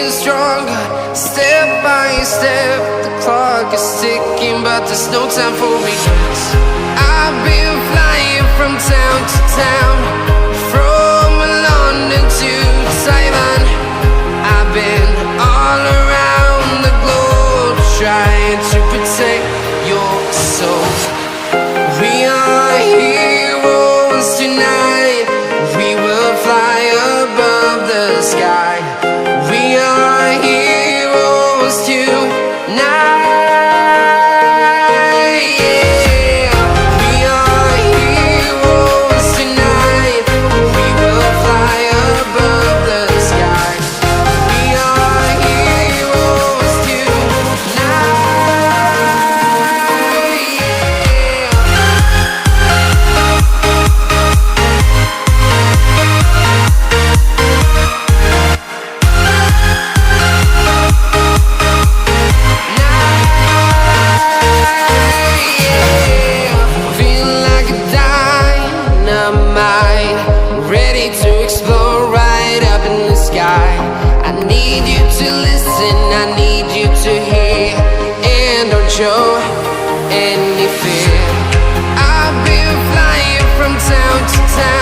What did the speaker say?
you stronger. Step by step, the clock is ticking, but there's no time for me. I've been flying from town to town, from London to Taiwan. I've been all around the globe, trying to protect your soul. We are heroes tonight. We will fly above the sky. We are heroes tonight. Yeah. We are heroes tonight. We will fly above the sky. We are heroes tonight. Feel like a dynamite, ready to explode right up in the sky. I need you to listen, I need you to hear, and don't show any fear. I've been flying from town to town.